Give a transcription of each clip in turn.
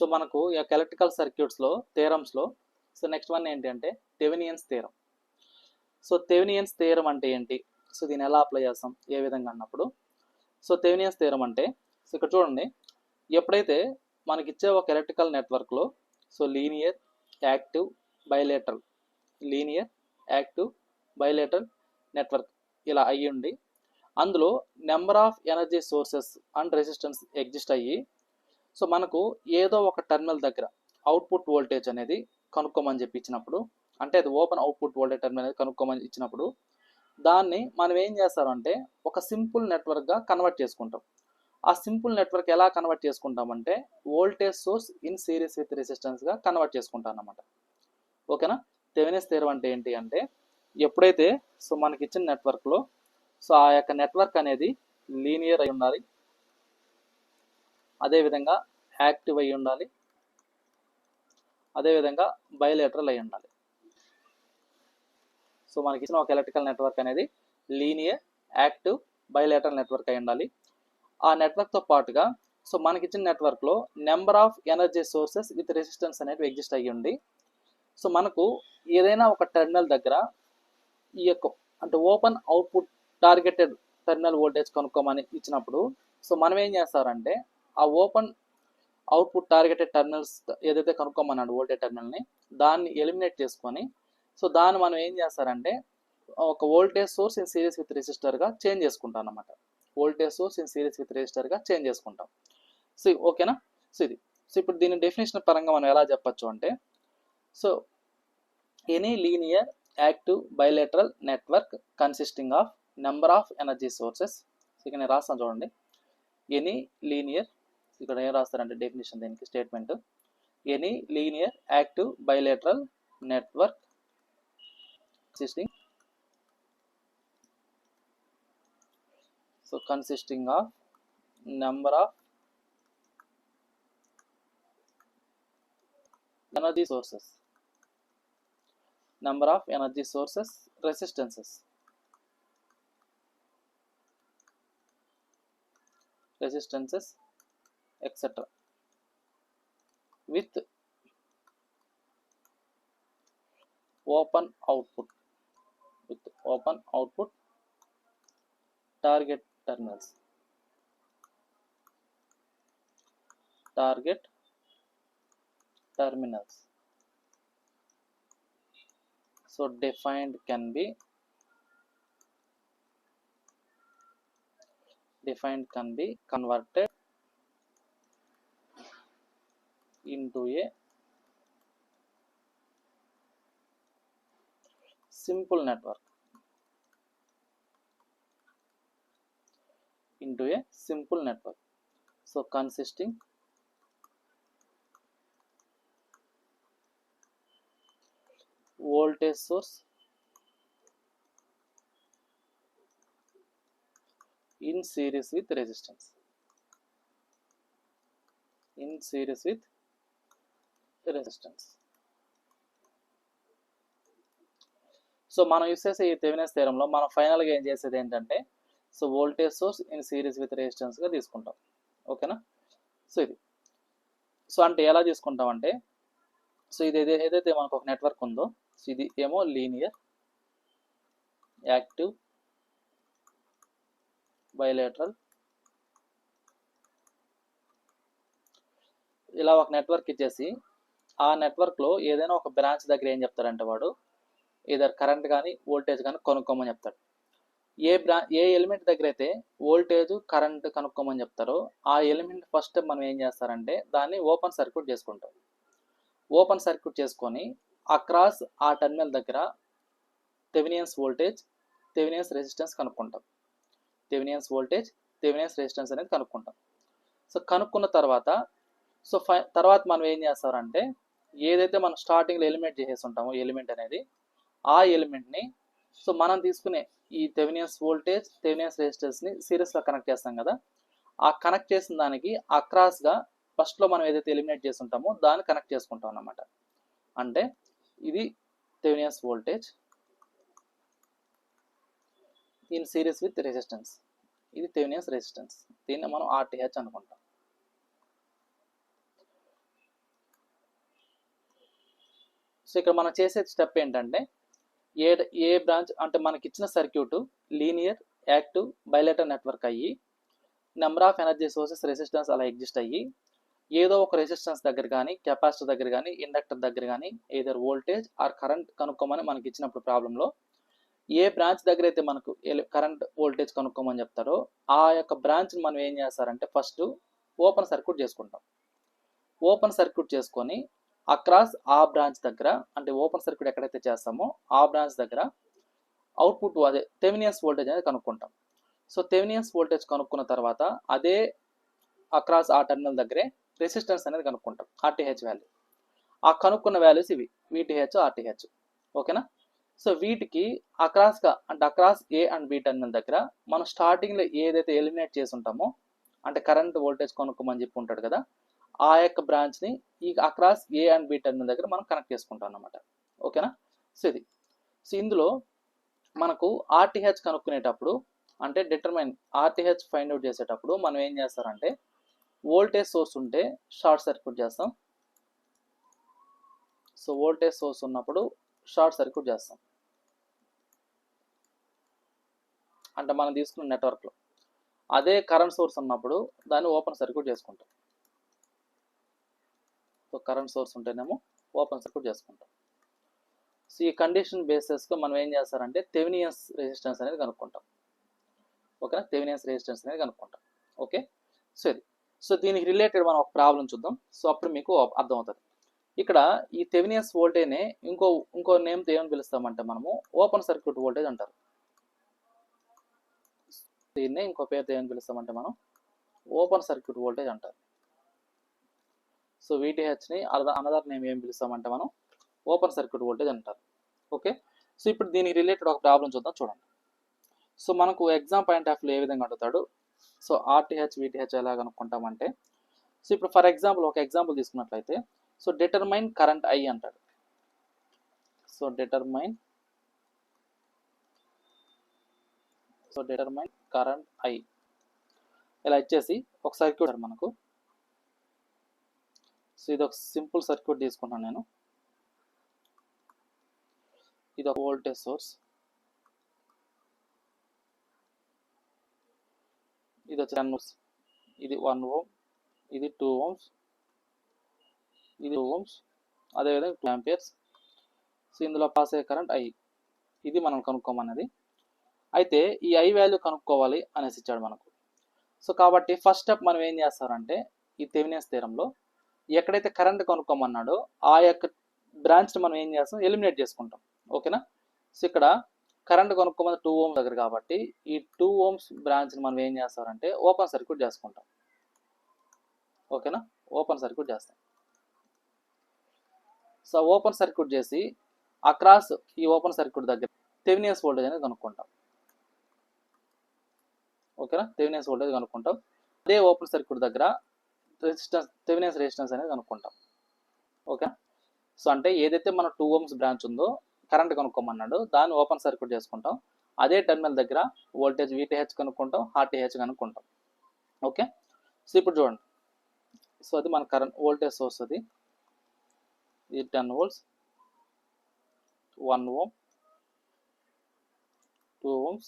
So మనకు ఈ యొక్క ఎలక్ట్రికల్ సర్క్యూట్స్లో థియరమ్స్లో సో నెక్స్ట్ వన్ ఏంటి అంటే థెవెనియన్స్ థియరం. సో థెవెనియన్స్ థియరం అంటే ఏంటి, సో దీన్ని ఎలా అప్లై చేస్తాం ఏ విధంగా అన్నప్పుడు, సో థెవెనియన్స్ థియరం అంటే సో ఇక్కడ చూడండి, ఎప్పుడైతే మనకిచ్చే ఒక ఎలక్ట్రికల్ నెట్వర్క్లో so linear active bilateral network ఇలా అయ్యిండి, అందులో number of energy sources and resistance exist అయ్యి సో మనకు ఏదో ఒక టెర్మినల్ దగ్గర అవుట్పుట్ వోల్టేజ్ అనేది కనుక్కోమని చెప్పి ఇచ్చినప్పుడు, అంటే అది ఓపెన్ అవుట్పుట్ వోల్టేజ్ టెర్మినల్ అనేది కనుక్కోమని ఇచ్చినప్పుడు దాన్ని మనం ఏం చేస్తామంటే ఒక సింపుల్ నెట్వర్క్గా కన్వర్ట్ చేసుకుంటాం. ఆ సింపుల్ నెట్వర్క్ ఎలా కన్వర్ట్ చేసుకుంటామంటే voltage source in series with రెసిస్టెన్స్గా కన్వర్ట్ చేసుకుంటాం అన్నమాట. ఓకేనా. థెవెనియన్స్ థియరం అంటే ఏంటి అంటే ఎప్పుడైతే సో మనకి ఇచ్చిన నెట్వర్క్లో సో ఆ యొక్క నెట్వర్క్ అనేది లీనియర్ అయి ఉండాలి, అదేవిధంగా యాక్టివ్ అయి ఉండాలి, అదేవిధంగా బైలేటరల్ అయి ఉండాలి. సో మనకి ఇచ్చిన ఒక ఎలక్ట్రికల్ నెట్వర్క్ అనేది లీనియర్ యాక్టివ్ బైలేటరల్ నెట్వర్క్ అయి ఉండాలి. ఆ నెట్వర్క్తో పాటుగా సో మనకి ఇచ్చిన నెట్వర్క్లో number of energy sources with resistance అనేవి ఎగ్జిస్ట్ అయ్యి ఉండి సో మనకు ఏదైనా ఒక టెర్మినల్ దగ్గర ఈ యొక్క అంటే open output targeted terminal voltage కనుక్కోమని ఇచ్చినప్పుడు సో మనం ఏం చేస్తారంటే ఆ ఓపెన్ అవుట్పుట్ టార్గెటెడ్ టెర్మినల్స్ ఏదైతే కనుక్కోమన్నాడు వోల్టేజ్ టెర్మినల్ని దాన్ని ఎలిమినేట్ చేసుకొని సో దాన్ని మనం ఏం చేస్తారంటే ఒక voltage source in series with రెసిస్టర్గా చేంజ్ చేసుకుంటాం అన్నమాట. Voltage source in series with రెసిస్టర్గా చేంజ్ చేసుకుంటాం. సో ఓకేనా. సో ఇది సో ఇప్పుడు దీని డెఫినేషన్ పరంగా మనం ఎలా చెప్పచ్చు అంటే so any linear active bilateral network consisting of number of energy sources. ఇక్కడ నేను రాస్తాను చూడండి, ఎనీ లీనియర్, ఇక్కడ ఏం రాస్తారంటే డెఫినేషన్ దీనికి statement, any linear active bilateral network consisting of number of energy sources resistances etc with open output target terminals so defined can be converted into a simple network so consisting voltage source in series with resistance so మనం use చేసే ఈ Thevenin's థియరంలో మనం ఫైనల్గా ఏం చేసేది ఏంటంటే so voltage source in series with రెసిస్టెన్స్గా తీసుకుంటాం. ఓకేనా. సో ఇది సో అంటే ఎలా తీసుకుంటాం అంటే సో ఇది ఏదైతే మనకు ఒక నెట్వర్క్ ఉందో సో ఇది ఏమో లీనియర్ యాక్టివ్ బైలేటరల్ ఇలా ఒక నెట్వర్క్ ఇచ్చేసి ఆ నెట్వర్క్లో ఏదైనా ఒక బ్రాంచ్ దగ్గర ఏం చెప్తారంటే వాడు ఏదర్ కరెంట్ కానీ వోల్టేజ్ కానీ కనుక్కోమని చెప్తాడు. ఏ ఎలిమెంట్ దగ్గర అయితే వోల్టేజ్ కరెంట్ కనుక్కోమని చెప్తారో ఆ ఎలిమెంట్ ఫస్ట్ మనం ఏం చేస్తారంటే దాన్ని ఓపెన్ సర్క్యూట్ చేసుకుంటాం. ఓపెన్ సర్క్యూట్ చేసుకొని అక్రాస్ ఆ టెర్మినల్ దగ్గర థెవెనియన్స్ వోల్టేజ్ థెవెనియన్స్ రెసిస్టెన్స్ కనుక్కుంటాం. అనేది కనుక్కుంటాం. సో కనుక్కున్న తర్వాత సో తర్వాత మనం ఏం చేస్తారంటే ఏదైతే మనం స్టార్టింగ్లో ఎలిమినేట్ చేసేసి ఉంటామో ఎలిమెంట్ అనేది ఆ ఎలిమెంట్ని సో మనం తీసుకునే ఈ థెవెనియన్స్ వోల్టేజ్ థెవెనియన్స్ రెసిస్టెన్స్ని సిరీస్లో కనెక్ట్ చేస్తాం కదా, ఆ కనెక్ట్ చేసిన దానికి అక్రాస్గా ఫస్ట్లో మనం ఏదైతే ఎలిమినేట్ చేసి ఉంటామో దాన్ని కనెక్ట్ చేసుకుంటాం అన్నమాట. అంటే ఇది Thevenin's voltage in series with resistance, ఇది థెవెనియన్స్ రెసిస్టెన్స్, దీన్ని మనం RTH అనుకుంటాం. సో ఇక్కడ మనం చేసే స్టెప్ ఏంటంటే ఏ ఏ బ్రాంచ్ అంటే మనకి ఇచ్చిన circuit linear active bilateral network అయ్యి number of energy sources resistance అలా ఎగ్జిస్ట్ అయ్యి ఏదో ఒక రెసిస్టెన్స్ దగ్గర కానీ కెపాసిటర్ దగ్గర కానీ ఇండక్టర్ దగ్గర కానీ ఏదర్ వోల్టేజ్ ఆర్ కరెంట్ కనుక్కోమని మనకి ఇచ్చినప్పుడు ప్రాబ్లంలో ఏ బ్రాంచ్ దగ్గర అయితే మనకు కరెంట్ వోల్టేజ్ కనుక్కోమని చెప్తారో ఆ యొక్క బ్రాంచ్ని మనం ఏం చేస్తారంటే ఫస్ట్ ఓపెన్ సర్క్యూట్ చేసుకుంటాం. ఓపెన్ సర్క్యూట్ చేసుకొని అక్రాస్ ఆ బ్రాంచ్ దగ్గర అంటే ఓపెన్ సర్క్యూట్ ఎక్కడైతే చేస్తామో ఆ బ్రాంచ్ దగ్గర అవుట్పుట్ అదే థెవెనియన్స్ వోల్టేజ్ అనేది కనుక్కుంటాం. సో థెవెనియన్స్ వోల్టేజ్ కనుక్కున్న తర్వాత అదే అక్రాస్ ఆ టెర్మినల్ దగ్గరే రెసిస్టెన్స్ అనేది కనుక్కుంటాం ఆర్టీహెచ్ వాల్యూ. ఆ కనుక్కున్న వాల్యూస్ ఇవి వీటీహెచ్ ఆర్టీహెచ్. ఓకేనా. సో వీటికి అక్రాస్గా అంటే across A and B terminal దగ్గర మనం స్టార్టింగ్లో ఏదైతే ఎలిమినేట్ చేసి ఉంటామో అంటే కరెంట్ వోల్టేజ్ కనుక్కోమని చెప్పి ఉంటాడు కదా ఆ యొక్క బ్రాంచ్ని ఈ across A and B terminal దగ్గర మనం కనెక్ట్ చేసుకుంటాం అన్నమాట. ఓకేనా. సో ఇది సో ఇందులో మనకు ఆర్టీహెచ్ కనుక్కునేటప్పుడు అంటే డిటర్మైన్ ఆర్టీహెచ్ ఫైండ్ అవుట్ చేసేటప్పుడు మనం ఏం చేస్తారంటే వోల్టేజ్ సోర్స్ ఉంటే షార్ట్ సర్క్యూట్ చేస్తాం. సో వోల్టేజ్ సోర్స్ ఉన్నప్పుడు షార్ట్ సర్క్యూట్ చేస్తాం అంటే మనం తీసుకున్న నెట్వర్క్లో. అదే కరెంట్ సోర్స్ ఉన్నప్పుడు దాన్ని ఓపెన్ సర్క్యూట్ చేసుకుంటాం. సో కరెంట్ సోర్స్ ఉంటేనేమో ఓపెన్ సర్క్యూట్ చేసుకుంటాం. సో ఈ కండిషన్ బేసిస్గా మనం ఏం చేస్తారంటే థెవెనియన్స్ రెసిస్టెన్స్ అనేది కనుక్కుంటాం. ఓకేనా. థెవెనియన్స్ రెసిస్టెన్స్ అనేది కనుక్కుంటాం. ఓకే. సో ఇది సో దీనికి రిలేటెడ్ మనం ఒక ప్రాబ్లం చూద్దాం. సో అప్పుడు మీకు అర్థమవుతుంది. ఇక్కడ ఈ థెవెనియన్స్ వోల్టేజ్ని ఇంకో నేమ్తో ఏమని పిలుస్తామంటే మనము ఓపెన్ సర్క్యూట్ వోల్టేజ్ అంటారు. దీన్నే ఇంకో పేరుతో ఏమని పిలుస్తామంటే మనం ఓపెన్ సర్క్యూట్ వోల్టేజ్ అంటారు. సో వీటీహెచ్ని అనదర్ నేమ్ ఏం పిలుస్తామంటే మనం ఓపెన్ సర్క్యూట్ వోల్టేజ్ అంటారు. ఓకే. సో ఇప్పుడు దీనికి రిలేటెడ్ ఒక ప్రాబ్లం చూద్దాం. చూడండి. సో మనకు ఎగ్జామ్ పాయింట్ ఆఫ్ వ్యూ ఏ విధంగా అడుగుతాడు. సో ఆర్టీహెచ్ వీటీహెచ్ ఎలా కనుక్కుంటామంటే సో ఇప్పుడు ఫర్ ఎగ్జాంపుల్ ఒక ఎగ్జాంపుల్ తీసుకున్నట్లయితే సో డిటర్మైన్ కరెంట్ ఐ అంటాడు. సో డిటర్మైన్ కరెంట్ ఐ ఇలా ఇచ్చేసి ఒక సర్క్యూట్ మనకు. సో ఇది ఒక సింపుల్ సర్క్యూట్ తీసుకున్నాను నేను. ఇది ఒక వోల్టేజ్ సోర్స్, ఇది వచ్చి 10 ohms, ఇది 1 ohm, ఇది 2 ohms, ఇది 2 ohms, అదేవిధంగా 2 amperes. సో ఇందులో పాస్ అయ్యే కరెంట్ ఐ ఇది మనం కనుక్కోమన్నది. అయితే ఈ ఐ వాల్యూ కనుక్కోవాలి అనేసి ఇచ్చాడు మనకు. సో కాబట్టి ఫస్ట్ స్టెప్ మనం ఏం చేస్తారంటే ఈ థెవెనియన్స్ థీరంలో ఎక్కడైతే కరెంట్ కనుక్కోమన్నాడో ఆ యొక్క బ్రాంచ్ని మనం ఏం చేస్తాం ఎలిమినేట్ చేసుకుంటాం. ఓకేనా. సో ఇక్కడ కరెంట్ కనుక్కోమని 2 ohms దగ్గర కాబట్టి ఈ 2 ohms బ్రాంచ్ని మనం ఏం చేస్తారంటే ఓపెన్ సర్క్యూట్ చేసుకుంటాం. ఓకేనా. ఓపెన్ సర్క్యూట్ చేస్తాం. సో ఓపెన్ సర్క్యూట్ చేసి అక్రాస్ ఈ ఓపెన్ సర్క్యూట్ దగ్గర థెవెనియన్స్ వోల్టేజ్ అనేది కనుక్కుంటాం. ఓకేనా. థెవెనియన్స్ వోల్టేజ్ కనుక్కుంటాం. అదే ఓపెన్ సర్క్యూట్ దగ్గర థెవెనియన్స్ రెసిస్టెన్స్ అనేది కనుక్కుంటాం. ఓకే. సో అంటే ఏదైతే మన 2 ohms బ్రాంచ్ ఉందో కరెంట్ కనుక్కోమన్నాడు దాన్ని ఓపెన్ సర్క్యూట్ చేసుకుంటాం. అదే టెర్మినల్ దగ్గర వోల్టేజ్ వీటీహెచ్ కనుక్కుంటాం, ఆర్టీహెచ్ కనుక్కుంటాం. ఓకే. సో ఇప్పుడు చూడండి. సో అది మన కరెంట్ వోల్టేజ్ సోర్స్. అది ఇది 10 volts, 1 ohm, 2 ohms,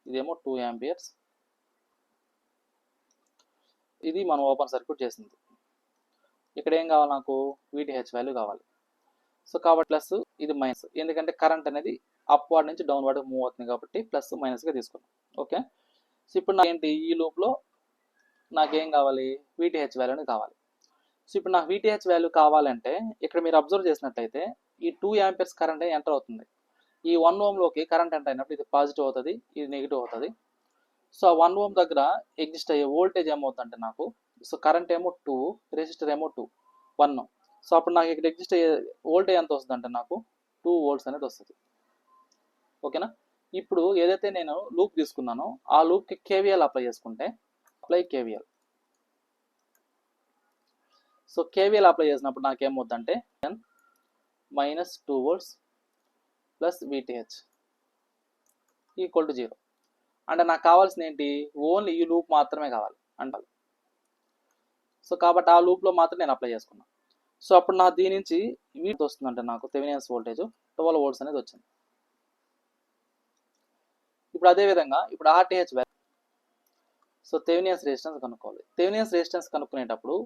ఇదేమో 2 amperes. ఇది మనం ఓపెన్ సర్క్యూట్ చేసింది. ఇక్కడ ఏం కావాలి నాకు వీటీహెచ్ వాల్యూ కావాలి. సో కాబట్టి ప్లస్ ఇది మైనస్, ఎందుకంటే కరెంట్ అనేది అప్వర్డ్ నుంచి డౌన్వర్డ్ మూవ్ అవుతుంది కాబట్టి ప్లస్ మైనస్గా తీసుకున్నాం. ఓకే. సో ఇప్పుడు నాకేంటి ఈ లూప్లో నాకేం కావాలి వీటీహెచ్ వాల్యూ అనేది కావాలి. సో ఇప్పుడు నాకు వీటీహెచ్ వాల్యూ కావాలంటే ఇక్కడ మీరు అబ్జర్వ్ చేసినట్లయితే ఈ 2 amperes కరెంట్ ఎంటర్ అవుతుంది. ఈ 1 ohmలోకి కరెంట్ ఎంటర్ అయినప్పుడు ఇది పాజిటివ్ అవుతుంది, ఇది నెగిటివ్ అవుతుంది. సో ఆ 1 ohm దగ్గర ఎగ్జిస్ట్ అయ్యే వోల్టేజ్ ఏమవుతుందంటే నాకు సో కరెంట్ ఏమో 2, రెసిస్టర్ ఏమో 2, 1. సో అప్పుడు నాకు ఇక్కడ ఎగ్జిస్ట్ అయ్యే వోల్టేజ్ ఎంత వస్తుంది అంటే నాకు 2 volts అనేది వస్తుంది. ఓకేనా. ఇప్పుడు ఏదైతే నేను లూప్ తీసుకున్నానో ఆ లూప్కి కేవీఎల్ అప్లై చేసుకుంటే apply KVL. So KVL apply చేసినప్పుడు నాకు ఏమవుతుందంటే -2 volts plus VTH equal to 0. అంటే నాకు కావాల్సిన ఏంటి ఓన్లీ ఈ లూప్ మాత్రమే కావాలి అంటారు. సో కాబట్టి ఆ లూప్లో మాత్రం నేను అప్లై చేసుకున్నాను. సో అప్పుడు నా దీని నుంచి వీటి వస్తుందంటే నాకు థెవెనియన్స్ వోల్టేజ్ 12 వోల్ట్స్ అనేది వచ్చింది. ఇప్పుడు అదేవిధంగా ఇప్పుడు ఆర్టీహెచ్ వాల్యూ, సో థెవెనియన్స్ రెసిస్టెన్స్ కనుక్కోవాలి. థెవెనియన్స్ రెసిస్టెన్స్ కనుక్కునేటప్పుడు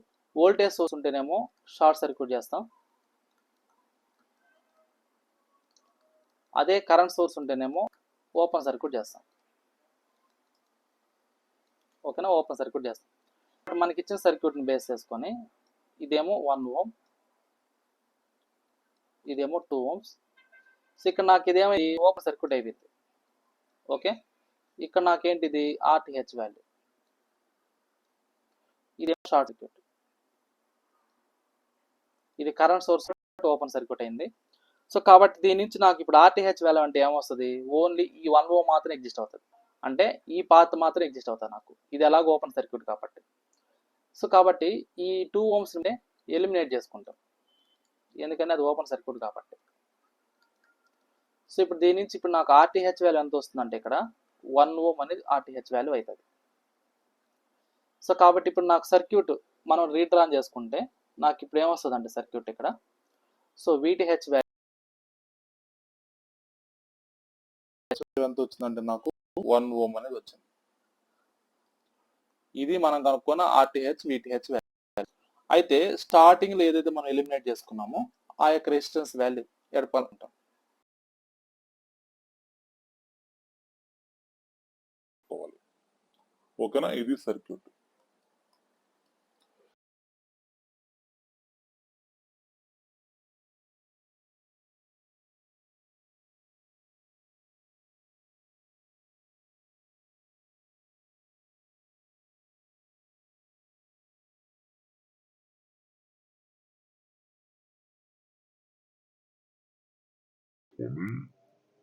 వోల్టేజ్ సోర్స్ ఉంటేనేమో షార్ట్ సర్క్యూట్ చేస్తాం, అదే కరెంట్ సోర్స్ ఉంటేనేమో ఓపెన్ సర్క్యూట్ చేస్తాం. ఓకేనా, ఓపెన్ సర్క్యూట్ చేస్తాం. మనకి ఇచ్చిన సర్క్యూట్ని బేస్ చేసుకొని ఇదేమో 1 ఓం, ఇదేమో 2 ఓమ్స్. సో ఇక్కడ నాకు ఇదేమో ఓపెన్ సర్క్యూట్ అయిపోయింది. ఓకే, ఇక్కడ నాకేంటిది ఆర్టీహెచ్ వాల్యూ, ఇదేమో షార్ట్ సర్క్యూట్, ఇది కరెంట్ సోర్స్ ఓపెన్ సర్క్యూట్ అయింది. సో కాబట్టి దీని నుంచి నాకు ఇప్పుడు ఆర్టీహెచ్ వాల్యూ అంటే ఏమొస్తుంది, ఓన్లీ ఈ 1 ఓం మాత్రం ఎగ్జిస్ట్ అవుతుంది, అంటే ఈ పాత్ మాత్రం ఎగ్జిస్ట్ అవుతుంది నాకు, ఇది ఎలాగో ఓపెన్ సర్క్యూట్ కాబట్టి. సో కాబట్టి ఈ 2 ఓమ్స్ ఎలిమినేట్ చేసుకుంటాం, ఎందుకంటే అది ఓపెన్ సర్క్యూట్ కాబట్టి. సో ఇప్పుడు దీని నుంచి ఇప్పుడు నాకు ఆర్టీహెచ్ వాల్యూ ఎంత వస్తుందంటే ఇక్కడ 1 ఓం అనేది ఆర్టీహెచ్ వాల్యూ అవుతుంది. సో కాబట్టి ఇప్పుడు నాకు సర్క్యూట్ మనం రీడ్రాన్ చేసుకుంటే నాకు ఇప్పుడు ఏమొస్తుంది అంటే సర్క్యూట్ ఇక్కడ, సో వీటీహెచ్ వాల్యూ ఎంత వచ్చిందంటే నాకు 1 ఓం అనేది వచ్చింది. ఇది మనం కనుక్కున్న ఆర్టీహెచ్ వీటీహెచ్ వాల్యూ. అయితే స్టార్టింగ్ లో ఏదైతే మనం ఎలిమినేట్ చేసుకున్నామో ఆ యొక్క రెసిస్టెన్స్ వాల్యూ ఏర్పాలంటాం. ఓకేనా, ఇది సర్క్యూట్.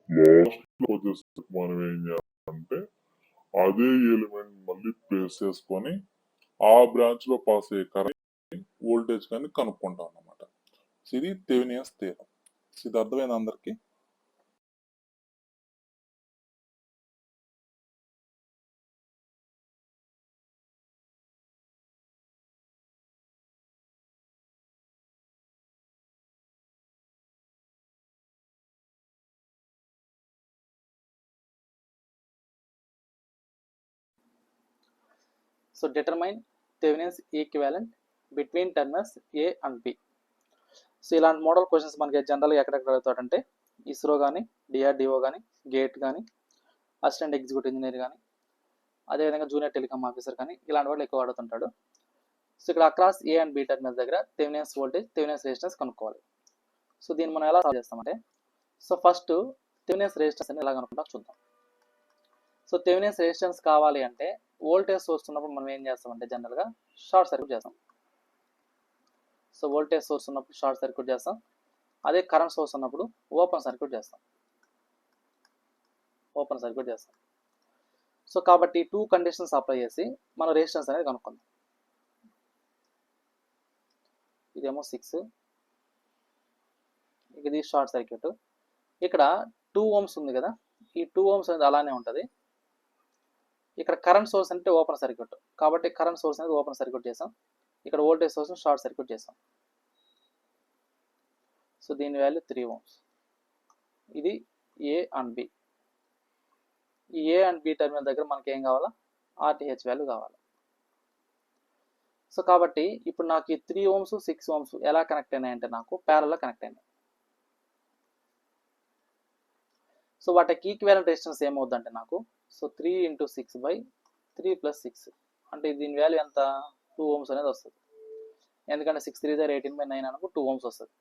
లాస్ట్ లో వచ్చేసి మనం ఏం చేయాలంటే అదే ఎలిమెంట్ మళ్ళీ ప్లేస్ చేసుకొని ఆ బ్రాంచ్ లో పాస్ అయ్యే కరెంట్ వోల్టేజ్ కానీ కనుక్కుంటాం అన్నమాట. ఇది థెవెనియన్స్ థియరం. ఇది అర్థమైంది అందరికి? So determine Thevenin's equivalent between terminals A and B. So ఇలాంటి మోడల్ క్వశ్చన్స్ మనకి జనరల్గా ఎక్కడెక్కడ అడుగుతాడంటే ఇస్రో కానీ, డిఆర్డిఓ కానీ, గేట్ కానీ, అసిస్టెంట్ ఎగ్జిక్యూటివ్ ఇంజనీర్ కానీ, అదేవిధంగా జూనియర్ టెలికామ్ ఆఫీసర్ కానీ, ఇలాంటి వాళ్ళు ఎక్కువ అడుగుతుంటాడు. సో ఇక్కడ across A and B terminal దగ్గర థెవెనియన్స్ వోల్టేజ్, థెవెనియన్స్ రెసిస్టెన్స్ కనుక్కోవాలి. సో దీన్ని మనం ఎలా సాల్వ్ చేస్తామంటే, సో ఫస్ట్ థెవెనియన్స్ రెసిస్టెన్స్ అని ఎలా కనుక్కుంటాం చూద్దాం. సో థెవెనియన్స్ రెసిస్టెన్స్ కావాలి అంటే వోల్టేజ్ సోర్స్ ఉన్నప్పుడు మనం ఏం చేస్తామంటే జనరల్గా షార్ట్ సర్క్యూట్ చేస్తాం. సో వోల్టేజ్ సోర్స్ ఉన్నప్పుడు షార్ట్ సర్క్యూట్ చేస్తాం, అదే కరెంట్ సోర్స్ ఉన్నప్పుడు ఓపెన్ సర్క్యూట్ చేస్తాం. సో కాబట్టి 2 కండిషన్స్ అప్లై చేసి మనం రెసిస్టెన్స్ అనేది కనుక్కుందాం. ఇదేమో 6, ఇది షార్ట్ సర్క్యూట్. ఇక్కడ 2 ఓమ్స్ ఉంది కదా, ఈ 2 ఓమ్స్ అనేది అలానే ఉంటుంది. ఇక్కడ కరెంట్ సోర్స్ అంటే ఓపెన్ సర్క్యూట్ కాబట్టి కరెంట్ సోర్స్ అనేది ఓపెన్ సర్క్యూట్ చేసాం, ఇక్కడ వోల్టేజ్ సోర్స్ షార్ట్ సర్క్యూట్ చేసాం. సో దీని వాల్యూ 3 ఓమ్స్. ఇది ఏ అండ్ బి. ఈ ఏ అండ్ బి టర్మినల్ దగ్గర మనకి ఏం కావాలా, ఆర్టీహెచ్ వాల్యూ కావాలి. సో కాబట్టి ఇప్పుడు నాకు ఈ 3 ఓమ్స్ 6 ఓమ్స్ ఎలా కనెక్ట్ అయినాయంటే నాకు ప్యారల్లో కనెక్ట్ అయినాయి. సో వాటికి ఈక్వివాలెంట్ రెసిస్టెన్స్ ఏమవుద్దంటే నాకు, సో 3 × 6/3 + 6 అంటే దీని వాల్యూ ఎంత, 2 ఓమ్స్ అనేది వస్తుంది. ఎందుకంటే 6 3 18/9 అనుకో 2 ఓమ్స్ వస్తుంది.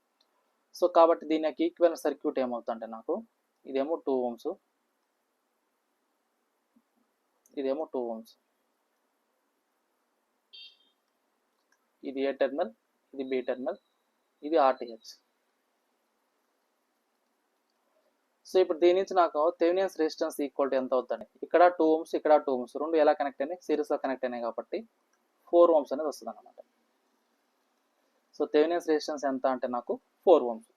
సో కాబట్టి దీని యొక్క ఈక్వివాలెంట్ సర్క్యూట్ ఏమవుతుందంటే నాకు ఇదేమో 2 ఓమ్స్, ఇదేమో 2 ఓమ్స్, ఇది ఏ టర్మినల్, ఇది బి టర్మినల్, ఇది ఆర్టీహెచ్. సో ఇప్పుడు దీని నుంచి నాకు థెవెనియన్స్ రెసిస్టెన్స్ ఈక్వల్ టు ఎంత అవుతుంది, ఇక్కడ 2 ఓమ్స్, ఇక్కడ 2 ఓమ్స్, రెండు ఎలా కనెక్ట్ అయినాయి, సిరీస్లో కనెక్ట్ అయినాయి కాబట్టి 4 ఓమ్స్ అనేది వస్తుంది అన్నమాట. సో థెవెనియన్స్ రెసిస్టెన్స్ ఎంత అంటే నాకు 4 ఓమ్స్.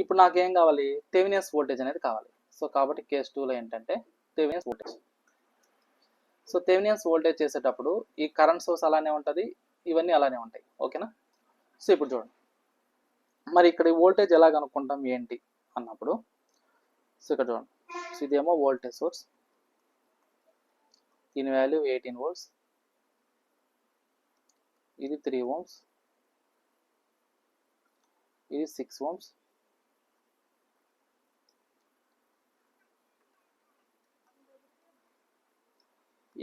ఇప్పుడు నాకేం కావాలి, థెవెనియన్స్ వోల్టేజ్ అనేది కావాలి. సో కాబట్టి కేస్ 2లో ఏంటంటే థెవెనియన్స్ వోల్టేజ్. సో థెవెనియన్స్ వోల్టేజ్ చేసేటప్పుడు ఈ కరెంట్ సోర్స్ అలానే ఉంటుంది, ఇవన్నీ అలానే ఉంటాయి. ఓకేనా? సో ఇప్పుడు చూడండి, మరి ఇక్కడ వోల్టేజ్ ఎలా కనుక్కుంటాం ఏంటి అన్నప్పుడు, సో ఇక్కడ చూడండి, సో ఇదేమో వోల్టేజ్ సోర్స్, దీని వాల్యూ 18 volts, ఇది 3 ohms, ఇది 6 ohms,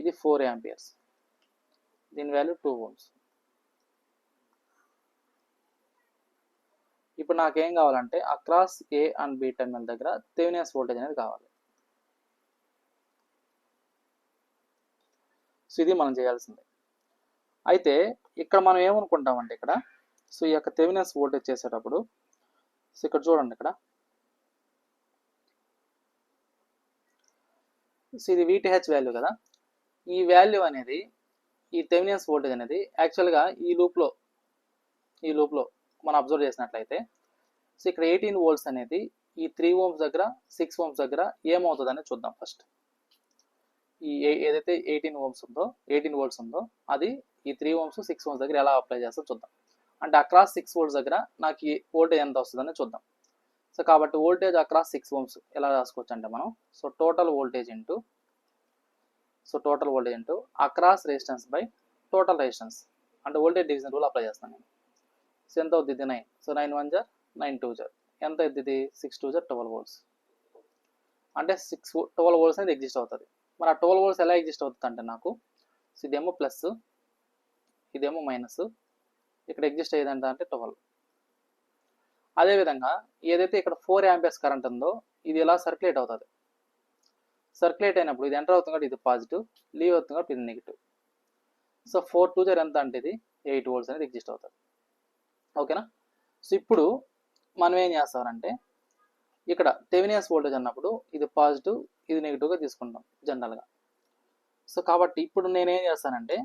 ఇది 4 amperes, దీని వాల్యూ 2 ohms. ఇప్పుడు నాకేం కావాలంటే across A and B terminal దగ్గర థెవెనిన్ వోల్టేజ్ అనేది కావాలి. సో ఇది మనం చేయాల్సిందే. అయితే ఇక్కడ మనం ఏమనుకుంటామంటే ఇక్కడ, సో ఈ యొక్క థెవెనిన్ వోల్టేజ్ చేసేటప్పుడు, సో ఇక్కడ చూడండి, ఇక్కడ సో ఇది VTH వాల్యూ కదా, ఈ వాల్యూ అనేది, ఈ థెవెనిన్ వోల్టేజ్ అనేది యాక్చువల్గా ఈ లూప్లో మనం అబ్జర్వ్ చేసినట్లయితే, సో ఇక్కడ 18 volts అనేది ఈ 3 ohms దగ్గర 6 ohms దగ్గర ఏమవుతుంది అనేది చూద్దాం. ఫస్ట్ ఈ ఏదైతే 18 volts ఉందో అది ఈ 3 ohms 6 ohms దగ్గర ఎలా అప్లై చేస్తో చూద్దాం. అంటే అక్రాస్ 6 volts దగ్గర నాకు ఈ వోల్టేజ్ ఎంత వస్తుందని చూద్దాం. సో కాబట్టి వోల్టేజ్ అక్రాస్ 6 ohms ఎలా రాసుకోవచ్చు అంటే మనం, so total voltage into across resistance by total resistance, అంటే వోల్టేజ్ డివిజన్ రూల్ అప్లై చేస్తాను నేను. సో ఎంత అవుతుంది? 9. సో 9 1 jar 9 2 jar ఎంత అవుతుంది? 6 2 jar 12 volts. అంటే 12 volts అనేది ఎగ్జిస్ట్ అవుతుంది. మరి ఆ 12 volts ఎలా ఎగ్జిస్ట్ అవుతుంది అంటే నాకు, సో ఇదేమో ప్లస్, ఇదేమో మైనస్, ఇక్కడ ఎగ్జిస్ట్ అయ్యేదంట అంటే 12. అదేవిధంగా ఏదైతే ఇక్కడ 4 amperes కరెంట్ ఉందో ఇది ఎలా సర్క్యులేట్ అవుతుంది. సర్క్యులేట్ అయినప్పుడు ఇది ఎంటర్ అవుతుంది కాబట్టి ఇది పాజిటివ్, లీవ్ అవుతుంది కాబట్టి ఇది నెగిటివ్. సో 4 2 jar ఎంత అంటే ఇది 8 volts అనేది ఎగ్జిస్ట్ అవుతుంది. ఓకేనా? సో ఇప్పుడు మనం ఏం చేస్తామంటే ఇక్కడ థెవెనిన్ వోల్టేజ్ అన్నప్పుడు ఇది పాజిటివ్, ఇది నెగిటివ్గా తీసుకుంటాం జనరల్గా. సో కాబట్టి ఇప్పుడు నేనేం చేస్తానంటే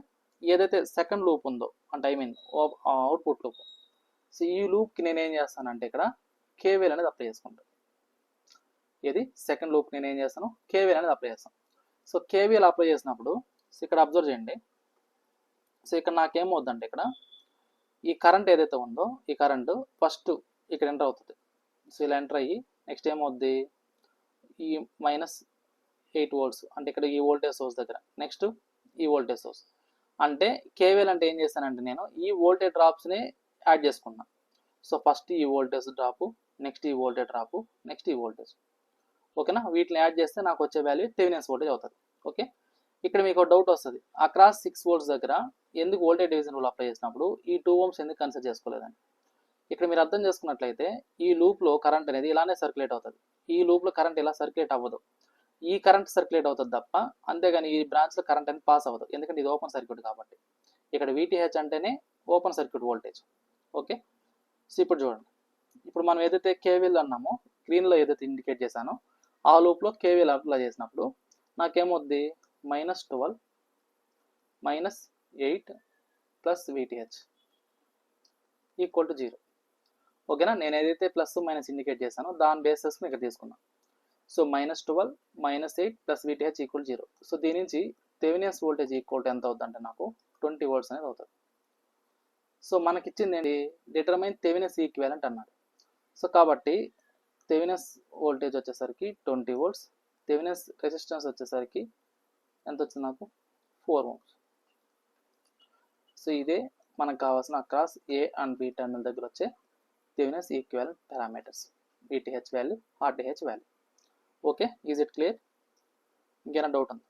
ఏదైతే సెకండ్ లూప్ ఉందో, అంటే అవుట్పుట్ లూప్, సో ఈ లూప్కి నేనేం చేస్తానంటే ఇక్కడ KVL అనేది అప్లై చేసుకుంటాను. ఇది సెకండ్ లూప్ నేను ఏం చేస్తాను, KVL అనేది అప్లై చేస్తాను. సో KVL అప్లై చేసినప్పుడు ఇక్కడ అబ్జర్వ్ చేయండి, సో ఇక్కడ నాకేమవుద్దంటే ఇక్కడ ఈ కరెంట్ ఏదైతే ఉందో ఈ కరెంటు ఫస్ట్ ఇక్కడ ఎంటర్ అవుతుంది. సో ఇలా ఎంటర్ అయ్యి నెక్స్ట్ ఏమవుద్ది, ఈ -8 volts అంటే ఇక్కడ ఈ వోల్టేజ్ సోర్స్ దగ్గర, నెక్స్ట్ ఈ వోల్టేజ్ సోర్స్, అంటే KVL అంటే ఏం చేస్తానంటే నేను ఈ వోల్టేజ్ డ్రాప్స్ని యాడ్ చేసుకున్నాను. సో ఫస్ట్ ఈ వోల్టేజ్ డ్రాపు, నెక్స్ట్ ఈ వోల్టేజ్ డ్రాపు, నెక్స్ట్ ఈ వోల్టేజ్. ఓకేనా? వీటిని యాడ్ చేస్తే నాకు వచ్చే వాల్యూ థెవెనిన్ వోల్టేజ్ అవుతుంది. ఓకే, ఇక్కడ మీకు డౌట్ వస్తుంది, అక్రాస్ 6 volts దగ్గర ఎందుకు వోల్టేజ్ డివిజన్ రూల్ అప్లై చేసినప్పుడు ఈ 2 ohms ఎందుకు కన్సిడర్ చేసుకోలేదని. ఇక్కడ మీరు అర్థం చేసుకున్నట్లయితే ఈ లూప్లో కరెంట్ అనేది ఇలానే సర్క్యులేట్ అవుతుంది. ఈ లూప్లో కరెంట్ ఇలా సర్క్యులేట్ అవ్వదు, ఈ కరెంట్ సర్క్యులేట్ అవుతుంది తప్ప, అంతేగాని ఈ బ్రాంచ్లో కరెంట్ అనేది పాస్ అవ్వదు, ఎందుకంటే ఇది ఓపెన్ సర్క్యూట్ కాబట్టి. ఇక్కడ VTH అంటేనే open circuit voltage. Okay, so ఇప్పుడు చూడండి, ఇప్పుడు మనం ఏదైతే KVL అన్నామో, గ్రీన్లో ఏదైతే ఇండికేట్ చేశానో ఆ లూప్లో KVL అప్లై చేసినప్పుడు నాకేమవుద్ది, -12 -8 ప్లస్ VTH ఈక్వల్ టు 0. ఓకేనా? నేను ఏదైతే ప్లస్ మైనస్ ఇండికేట్ చేశానో దాని బేసెస్ని ఇక్కడ తీసుకున్నాను. So -12 -8 plus VTH equal 0. So దీని నుంచి థెవెనిన్ వోల్టేజ్ ఈక్వల్ టు ఎంత అవుతుంది అంటే నాకు 20 volts అనేది అవుతుంది. సో మనకిచ్చింది ఏంటి, డిటర్మైన్ థెవెనిన్ ఈక్వివాలెంట్ అన్నాడు. సో కాబట్టి థెవెనిన్ వోల్టేజ్ వచ్చేసరికి 20 volts, థెవెనిన్ రెసిస్టెన్స్ వచ్చేసరికి ఎంత వచ్చింది నాకు, 4 ohms. సో ఇదే మనకు కావాల్సిన across A and B terminal దగ్గర వచ్చే Thevenin equivalent parameters, VTH value, RTH value. Okay, is it clear? ఇంకేమైనా డౌట్ ఉందా?